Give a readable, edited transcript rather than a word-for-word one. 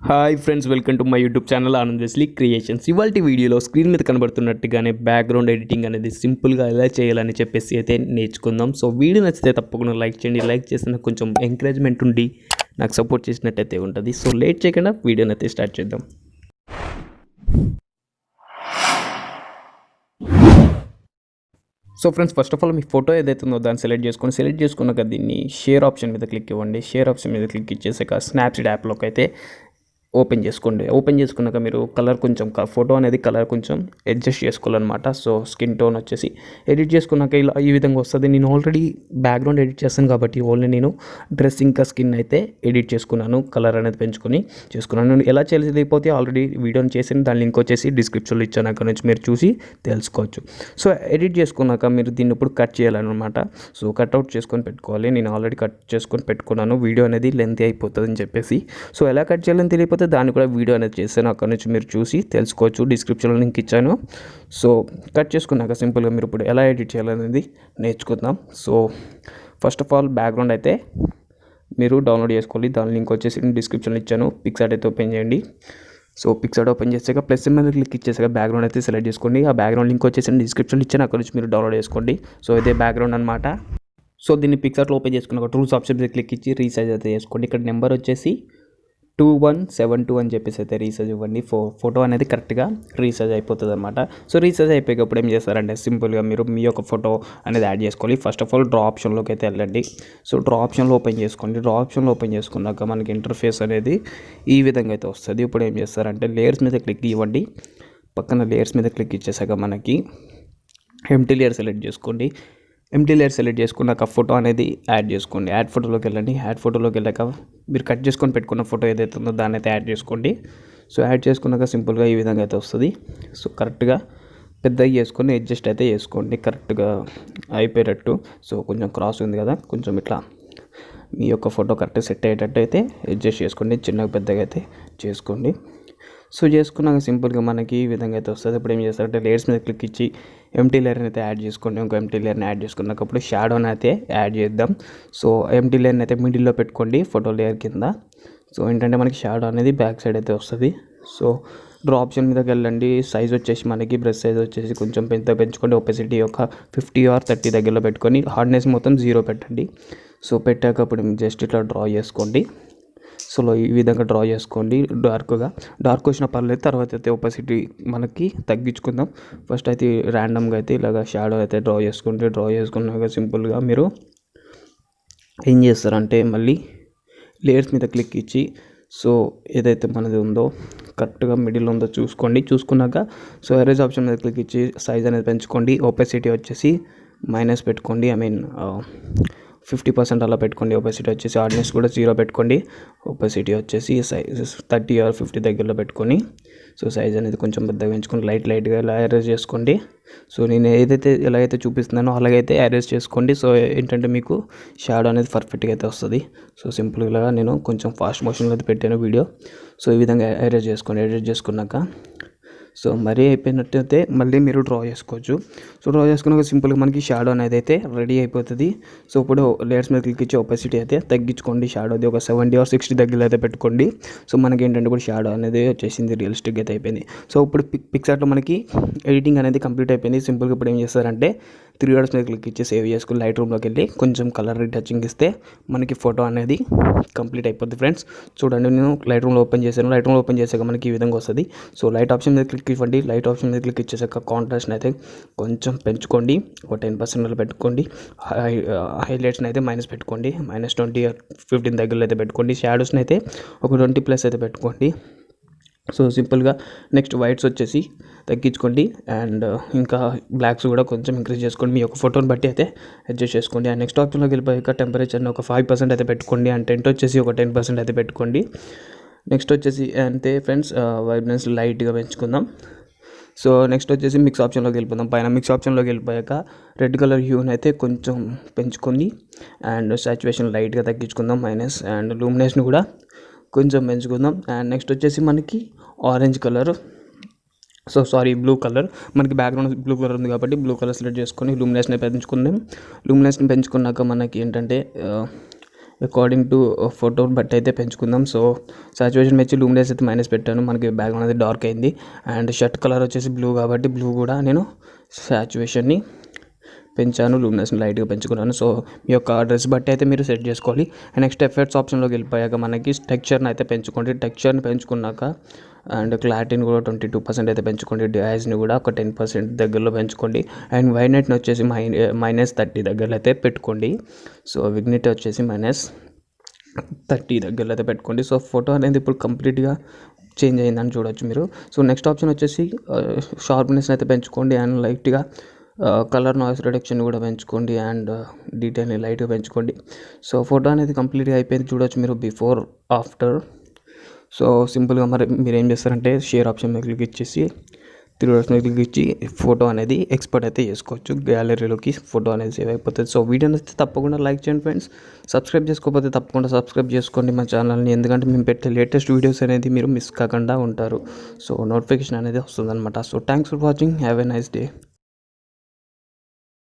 Hi friends, welcome to my YouTube channel Anand Wesley creations. ఇవాళ వీడియోలో screen మీద కనబడుతున్నట్టుగానే background editing అనేది సింపుల్గా ఎలా చేయాలని చెప్పేసి అయితే నేర్చుకుందాం. సో వీడియో నచ్చితే తప్పకుండా లైక్ చేయండి. లైక్ చేసిన కొంచెం ఎంకరేజ్మెంట్ ఉండి నాకు సపోర్ట్ చేసినట్టయితే ఉంటుంది. సో లేట్ చేయకుండా వీడియోని అయితే స్టార్ట్ చేద్దాం. So friends, first of all me photo ఏదైతే ఉందో దాన్ని సెలెక్ట్ చేసుకున్నాక దీన్ని షేర్ ఆప్షన్ మీద క్లిక్ ఇవ్వండి. షేర్ ఆప్షన్ మీద క్లిక్ ఇచ్చేసాక స్నాప్సీడ్ యాప్లోకి అయితే ఓపెన్ చేసుకోండి. ఓపెన్ చేసుకున్నాక మీరు కలర్ కొంచెం ఫోటో అనేది కలర్ కొంచెం అడ్జస్ట్ చేసుకోవాలన్నమాట. సో స్కిన్ టోన్ వచ్చేసి ఎడిట్ చేసుకున్నాక ఇలా ఈ విధంగా వస్తుంది. నేను ఆల్రెడీ బ్యాక్గ్రౌండ్ ఎడిట్ చేస్తాను కాబట్టి ఓన్లీ నేను డ్రెస్ ఇంకా స్కిన్ అయితే ఎడిట్ చేసుకున్నాను. కలర్ అనేది చేసుకున్నాను. నేను ఎలా చేయలేకపోతే ఆల్రెడీ వీడియోని చేసాను. దాని లింక్ వచ్చేసి డిస్క్రిప్షన్లో ఇచ్చాను, అక్కడ నుంచి మీరు చూసి తెలుసుకోవచ్చు. సో ఎడిట్ చేసుకున్నాక మీరు దీన్ని ఇప్పుడు కట్ చేయాలన్నమాట. సో కట్అవుట్ చేసుకొని పెట్టుకోవాలి. నేను ఆల్రెడీ కట్ చేసుకొని పెట్టుకున్నాను. వీడియో అనేది లెంత్ అయిపోతుంది అని చెప్పేసి. సో ఎలా కట్ చేయాలని తెలియకపోతే దాన్ని కూడా వీడియో అనేది చేశాను, అక్కడ నుంచి మీరు చూసి తెలుసుకోవచ్చు. డిస్క్రిప్షన్లో లింక్ ఇచ్చాను. సో కట్ చేసుకున్నాక సింపుల్గా మీరు ఇప్పుడు ఎలా ఎడిట్ చేయాలనేది నేర్చుకుందాం. So first of all background అయితే మీరు డౌన్లోడ్ చేసుకోవాలి. దాని లింక్ వచ్చేసి డిస్క్రిప్షన్లో ఇచ్చాను. పిక్సార్ట్ అయితే ఓపెన్ చేయండి. సో పిక్సార్ట్ ఓపెన్ చేసాక ప్లస్ మీద క్లిక్ ఇచ్చేసాక బ్యాక్గ్రౌండ్ అయితే సెలెక్ట్ చేసుకోండి. ఆ బ్యాక్గ్రౌండ్ లింక్ వచ్చేసి డిస్క్రిప్షన్లో ఇచ్చాను, అక్కడ నుంచి మీరు డౌన్లోడ్ చేసుకోండి. సో ఇదే బ్యాక్గ్రౌండ్ అనమాట. సో దీన్ని పిక్సార్ట్లో ఓపెన్ చేసుకున్నాక టూల్స్ ఆప్షన్ మీద క్లిక్ ఇచ్చి రీసైజ్ అయితే చేసుకోండి. ఇక్కడ నెంబర్ వచ్చేసి 2172 అని చెప్పేసి అయితే రీసైజ్ ఇవ్వండి. ఫోటో అనేది కరెక్ట్గా రీసైజ్ అయిపోతుంది అనమాట. సో రీసైజ్ అయిపోయేటప్పుడు ఏం చేస్తారంటే సింపుల్గా మీరు మీ యొక్క ఫోటో అనేది యాడ్ చేసుకోవాలి. ఫస్ట్ ఆఫ్ ఆల్ డ్రా ఆప్షన్లోకి అయితే వెళ్ళండి. సో డ్రా ఆప్షన్లో ఓపెన్ చేసుకోండి. డ్రా ఆప్షన్లో ఓపెన్ చేసుకున్నాక మనకి ఇంటర్ఫేస్ అనేది ఈ విధంగా అయితే వస్తుంది. ఇప్పుడు ఏం చేస్తారంటే లేయర్స్ మీద క్లిక్ ఇవ్వండి. పక్కన లేయర్స్ మీద క్లిక్ ఇచ్చేసాక మనకి ఎంప్టీ లేయర్ సెలెక్ట్ చేసుకోండి. ఎంప్టీ లేయర్ సెలెక్ట్ చేసుకున్నాక ఫోటో అనేది యాడ్ చేసుకోండి. యాడ్ ఫోటోలోకి వెళ్ళండి. యాడ్ ఫోటోలోకి వెళ్ళాక మీరు కట్ చేసుకొని పెట్టుకున్న ఫోటో ఏదైతే ఉందో దాన్ని అయితే యాడ్ చేసుకోండి. సో యాడ్ చేసుకున్నాక సింపుల్గా ఈ విధంగా అయితే వస్తుంది. సో కరెక్ట్గా పెద్దగా చేసుకొని అడ్జస్ట్ అయితే చేసుకోండి కరెక్ట్గా అయిపోయేటట్టు. సో కొంచెం క్రాస్ ఉంది కదా, కొంచెం ఇట్లా మీ యొక్క ఫోటో కరెక్ట్గా సెట్ అయ్యేటట్టు అయితే అడ్జస్ట్ చేసుకోండి. చిన్నగా పెద్దగా అయితే చేసుకోండి. సో చేసుకున్నాక సింపుల్గా మనకి ఈ విధంగా అయితే వస్తుంది. ఇప్పుడు ఏం చేస్తారంటే లేయర్స్ మీద క్లిక్ ఇచ్చి ఎంటీ లేయర్ని అయితే యాడ్ చేసుకోండి. ఇంకో ఎంటీ లేయర్ని యాడ్ చేసుకున్నప్పుడు షాడోని అయితే యాడ్ చేద్దాం. సో ఎంటీ లేయర్ని అయితే మిడిల్లో పెట్టుకోండి ఫోటో లేయర్ కింద. సో ఏంటంటే మనకి షాడో అనేది బ్యాక్ సైడ్ అయితే వస్తుంది. సో డ్రా ఆప్షన్ మీదకి వెళ్ళండి. సైజ్ వచ్చేసి మనకి బ్రష్ సైజ్ వచ్చేసి కొంచెం పెంచుకోండి. ఒపెసిటీ ఒక 50 or 30 దగ్గరలో పెట్టుకొని హార్డ్నెస్ మొత్తం 0 పెట్టండి. సో పెట్టాక అప్పుడు జస్ట్ ఇట్లా డ్రా చేసుకోండి. సో ఈ విధంగా డ్రా చేసుకోండి. డార్క్ వచ్చిన పర్లేదు, తర్వాత అయితే ఒపాసిటీ మనకి తగ్గించుకుందాం. ఫస్ట్ అయితే ర్యాండమ్గా అయితే ఇలాగ షాడో అయితే డ్రా చేసుకున్నాక సింపుల్గా మీరు ఏం చేస్తారంటే మళ్ళీ లేయర్స్ మీద క్లిక్ ఇచ్చి సో ఏదైతే మనది ఉందో కరెక్ట్గా మిడిల్ ఉందో చూసుకున్నాక సో ఎరేజ్ ఆప్షన్ మీద క్లిక్ ఇచ్చి సైజ్ అనేది పెంచుకోండి. ఒపాసిటీ వచ్చేసి మైనస్ పెట్టుకోండి, 50% అలా పెట్టుకోండి. ఒపాసిటీ వచ్చేసి హార్డ్నెస్ కూడా 0 పెట్టుకోండి. ఒపాసిటీ వచ్చేసి సైజ్ 30 or 50 దగ్గరలో పెట్టుకొని సో సైజ్ అనేది కొంచెం పెద్దగా పెంచుకొని లైట్గా ఇలా అరేంజ్ చేసుకోండి. సో నేను ఎలా అయితే చూపిస్తున్నానో అలాగైతే అరేంజ్ చేసుకోండి. సో ఏంటంటే మీకు షాడో అనేది పర్ఫెక్ట్గా అయితే వస్తుంది. సో సింపుల్గా నేను కొంచెం ఫాస్ట్ మోషన్లో అయితే పెట్టాను వీడియో. సో ఈ విధంగా అరేంజ్ చేసుకున్నాక సో మరీ అయిపోయినట్టయితే మళ్ళీ మీరు డ్రా చేసుకోవచ్చు. సో డ్రా చేసుకున్నాక సింపుల్గా మనకి షాడో అనేది అయితే రెడీ అయిపోతుంది. సో ఇప్పుడు లేయర్స్ మీద క్లిక్ ఇచ్చి ఒపాసిటీ అయితే తగ్గించుకోండి. షాడోది ఒక 70 or 60 దగ్గరలో అయితే పెట్టుకోండి. సో మనకి ఏంటంటే ఇప్పుడు షాడో అనేది వచ్చేసింది, రియలిస్టిక్ అయితే అయిపోయింది. సో ఇప్పుడు పిక్సార్ట్లో మనకి ఎడిటింగ్ అనేది కంప్లీట్ అయిపోయింది. సింపుల్గా ఇప్పుడు ఏం చేస్తారంటే 3 dots మీద క్లిక్ ఇచ్చి సేవ్ చేసుకుని లైట్ రూమ్లోకి వెళ్ళి కొంచెం కలర్ రీటచింగ్ ఇస్తే మనకి ఫోటో అనేది కంప్లీట్ అయిపోద్ది. ఫ్రెండ్స్ చూడండి, నేను లైట్ రూమ్లో ఓపెన్ చేశాను. లైట్ రూమ్లో ఓపెన్ చేసాక మనకి ఈ విధంగా వస్తుంది. సో లైట్ ఆప్షన్ మీద క్లిక్ ఇవ్వండి. లైట్ ఆప్షన్ మీద క్లిక్ ఇచ్చేసాక కాంట్రాస్ట్ని అయితే కొంచెం పెంచుకోండి, ఒక 10% పెట్టుకోండి. హైలైట్స్ని అయితే మైనస్ పెట్టుకోండి, -20 or 15 దగ్గరలో అయితే పెట్టుకోండి. షాడోస్ని అయితే ఒక 20+ అయితే పెట్టుకోండి. సో సింపుల్గా నెక్స్ట్ వైట్స్ వచ్చేసి తగ్గించుకోండి అండ్ ఇంకా బ్లాక్స్ కూడా కొంచెం ఇంక్రీజ్ చేసుకోండి. మీ యొక్క ఫోటోని బట్టి అయితే అడ్జస్ట్ చేసుకోండి. అండ్ నెక్స్ట్ ఆప్షన్లోకి వెళ్ళిపోయాక టెంపరేచర్ని ఒక 5% అయితే పెట్టుకోండి. అండ్ టెంట్ వచ్చేసి ఒక 10% అయితే పెట్టుకోండి. నెక్స్ట్ వచ్చేసి అంతే ఫ్రెండ్స్, వైబ్రెన్స్ లైట్గా పెంచుకుందాం. సో నెక్స్ట్ వచ్చేసి మిక్స్ ఆప్షన్లోకి వెళ్ళిపోదాం. పైన మిక్స్ ఆప్షన్లోకి వెళ్ళిపోయాక రెడ్ కలర్ హ్యూని అయితే కొంచెం పెంచుకొని అండ్ సాచురేషన్ లైట్గా తగ్గించుకుందాం మైనస్, అండ్ లూమినెస్ని కూడా కొంచెం పెంచుకుందాం. అండ్ నెక్స్ట్ వచ్చేసి మనకి ఆరెంజ్ కలర్, బ్లూ కలర్, మనకి బ్యాక్గ్రౌండ్ బ్లూ కలర్ ఉంది కాబట్టి బ్లూ కలర్ సెలెక్ట్ చేసుకొని లూమినెస్ని పెంచుకుందాం. లూమినెస్ని పెంచుకున్నాక మనకి ఏంటంటే అకార్డింగ్ టు ఫోటో బట్టి అయితే పెంచుకుందాం. సో సాచురేషన్ వచ్చి లూమినెన్స్ అయితే మైనస్ పెట్టాను, మనకి బ్యాక్గ్రౌండ్ అనేది డార్క్ అయింది. అండ్ షర్ట్ కలర్ వచ్చేసి బ్లూ కాబట్టి బ్లూ కూడా నేను సాచురేషన్ని పెంచాను, లూమినెస్ని లైట్గా పెంచుకున్నాను. సో మీ యొక్క డ్రెస్ బట్టి అయితే మీరు సెట్ చేసుకోవాలి. అండ్ నెక్స్ట్ ఎఫెక్ట్స్ ఆప్షన్లోకి వెళ్ళిపోయాక మనకి టెక్స్చర్ని అయితే పెంచుకోండి. టెక్స్చర్ని పెంచుకున్నాక అండ్ క్లారిటీని కూడా 22% అయితే పెంచుకోండి. డిఐస్ని కూడా ఒక 10% దగ్గరలో పెంచుకోండి. అండ్ వైనెట్ని వచ్చేసి -30 దగ్గరలో అయితే పెట్టుకోండి. సో విగ్నిటీ వచ్చేసి -30 దగ్గరలో అయితే పెట్టుకోండి. సో ఫోటో అనేది ఇప్పుడు కంప్లీట్గా చేంజ్ అయిందని చూడొచ్చు మీరు. సో నెక్స్ట్ ఆప్షన్ వచ్చేసి షార్ప్నెస్ అయితే పెంచుకోండి. అండ్ లైట్గా కలర్ నాయిస్ రిడక్షన్ కూడా పెంచుకోండి. అండ్ డీటెయిల్ని లైట్గా పెంచుకోండి. సో ఫోటో అనేది కంప్లీట్గా అయిపోయింది చూడొచ్చు మీరు, బిఫోర్ ఆఫ్టర్. సో సింపుల్గా మరి మీరు ఏం చేస్తారంటే షేర్ ఆప్షన్ మీద క్లిక్ ఇచ్చేసి 3 డాట్స్ మీద క్లిక్ ఇచ్చి ఫోటో అనేది ఎక్స్పోర్ట్ అయితే చేసుకోవచ్చు. గ్యాలరీలోకి ఫోటో అనేది సేవ్ అయిపోతుంది. సో వీడియో నచ్చితే తప్పకుండా లైక్ చేయండి ఫ్రెండ్స్. సబ్స్క్రైబ్ చేసుకోకపోతే తప్పకుండా సబ్స్క్రైబ్ చేసుకోండి మా ఛానల్ని, ఎందుకంటే మేము పెట్టే లేటెస్ట్ వీడియోస్ అనేది మీరు మిస్ కాకుండా ఉంటారు. సో నోటిఫికేషన్ అనేది వస్తుందన్నమాట. So thanks for watching, have a nice day.